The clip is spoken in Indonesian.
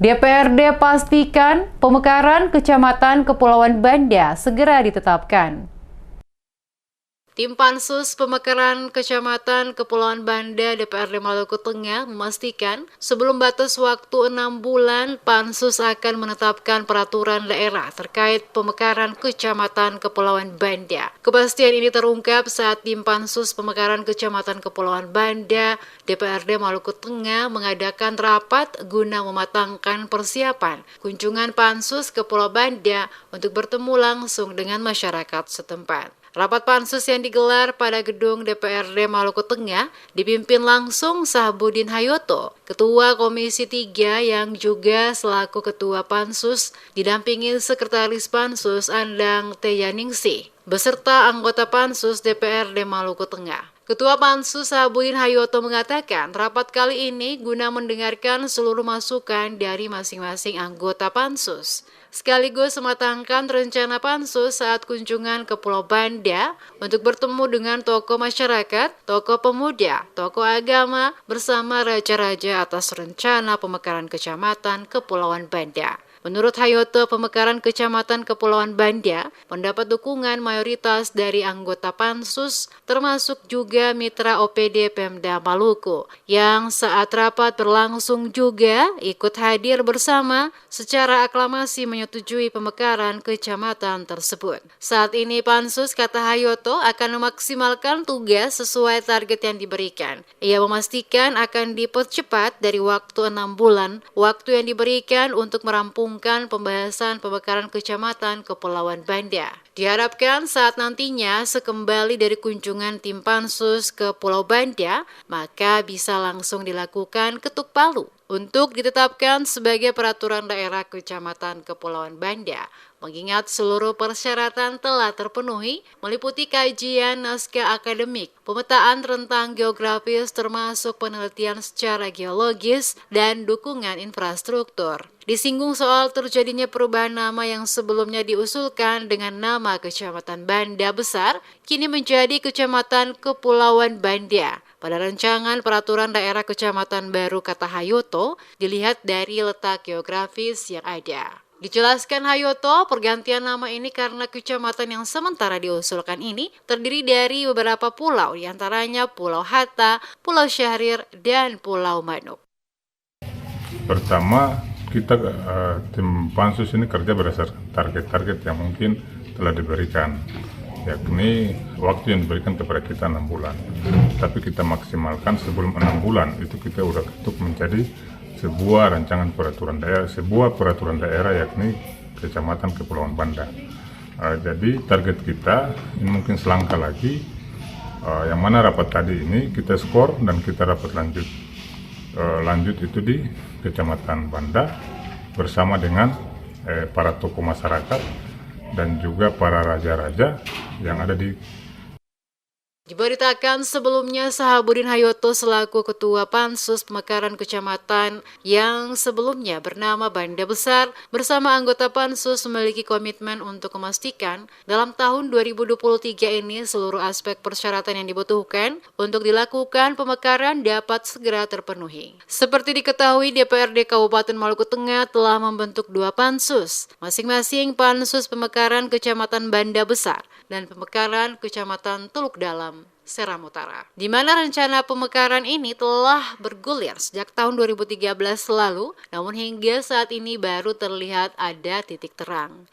DPRD pastikan pemekaran Kecamatan Kepulauan Banda segera ditetapkan. Tim Pansus Pemekaran Kecamatan Kepulauan Banda DPRD Maluku Tengah memastikan sebelum batas waktu 6 bulan, Pansus akan menetapkan peraturan daerah terkait pemekaran Kecamatan Kepulauan Banda. Kepastian ini terungkap saat Tim Pansus Pemekaran Kecamatan Kepulauan Banda DPRD Maluku Tengah mengadakan rapat guna mematangkan persiapan kunjungan Pansus ke Pulau Banda untuk bertemu langsung dengan masyarakat setempat. Rapat pansus yang digelar pada gedung DPRD Maluku Tengah dipimpin langsung Sahabudin Hayoto, Ketua Komisi 3 yang juga selaku Ketua Pansus, didampingi Sekretaris Pansus Andang Teyaningsih, beserta anggota Pansus DPRD Maluku Tengah. Ketua Pansus Sahabudin Hayoto mengatakan rapat kali ini guna mendengarkan seluruh masukan dari masing-masing anggota Pansus, sekaligus mematangkan rencana Pansus saat kunjungan ke Pulau Banda untuk bertemu dengan tokoh masyarakat, tokoh pemuda, tokoh agama, bersama raja-raja atas rencana pemekaran Kecamatan Kepulauan Banda. Menurut Hayoto, pemekaran Kecamatan Kepulauan Banda mendapat dukungan mayoritas dari anggota Pansus, termasuk juga mitra OPD Pemda Maluku, yang saat rapat berlangsung juga ikut hadir bersama secara aklamasi menyetujui pemekaran kecamatan tersebut. Saat ini Pansus, kata Hayoto, akan memaksimalkan tugas sesuai target yang diberikan. Ia memastikan akan dipercepat dari waktu 6 bulan, waktu yang diberikan untuk merampungkan pembahasan pemekaran Kecamatan Kepulauan Banda. Diharapkan saat nantinya sekembali dari kunjungan tim Pansus ke Pulau Banda, maka bisa langsung dilakukan ketuk palu untuk ditetapkan sebagai peraturan daerah Kecamatan Kepulauan Banda. Mengingat seluruh persyaratan telah terpenuhi, meliputi kajian naskah akademik, pemetaan rentang geografis termasuk penelitian secara geologis, dan dukungan infrastruktur. Disinggung soal terjadinya perubahan nama yang sebelumnya diusulkan dengan nama Kecamatan Banda Besar, kini menjadi Kecamatan Kepulauan Banda. Pada rancangan peraturan daerah kecamatan baru, kata Hayoto, dilihat dari letak geografis yang ada. Dijelaskan Hayoto, pergantian nama ini karena kecamatan yang sementara diusulkan ini terdiri dari beberapa pulau, diantaranya Pulau Hatta, Pulau Syahrir, dan Pulau Manuk. Pertama, kita tim Pansus ini kerja berdasarkan target-target yang mungkin telah diberikan, yakni waktu yang diberikan kepada kita 6 bulan. Tapi kita maksimalkan sebelum 6 bulan, itu kita udah ketuk menjadi sebuah rancangan peraturan daerah yakni Kecamatan Kepulauan Banda. Jadi target kita ini mungkin selangkah lagi, yang mana rapat tadi ini kita skor dan kita rapat lanjut itu di Kecamatan Banda bersama dengan para tokoh masyarakat dan juga para raja-raja yang ada di. Diberitakan sebelumnya Sahabudin Hayoto selaku Ketua Pansus Pemekaran Kecamatan yang sebelumnya bernama Banda Besar bersama anggota Pansus memiliki komitmen untuk memastikan dalam tahun 2023 ini seluruh aspek persyaratan yang dibutuhkan untuk dilakukan pemekaran dapat segera terpenuhi. Seperti diketahui, DPRD Kabupaten Maluku Tengah telah membentuk 2 Pansus, masing-masing Pansus Pemekaran Kecamatan Banda Besar dan Pemekaran Kecamatan Teluk Dalam, Seram Utara, di mana rencana pemekaran ini telah bergulir sejak tahun 2013 lalu, namun hingga saat ini baru terlihat ada titik terang.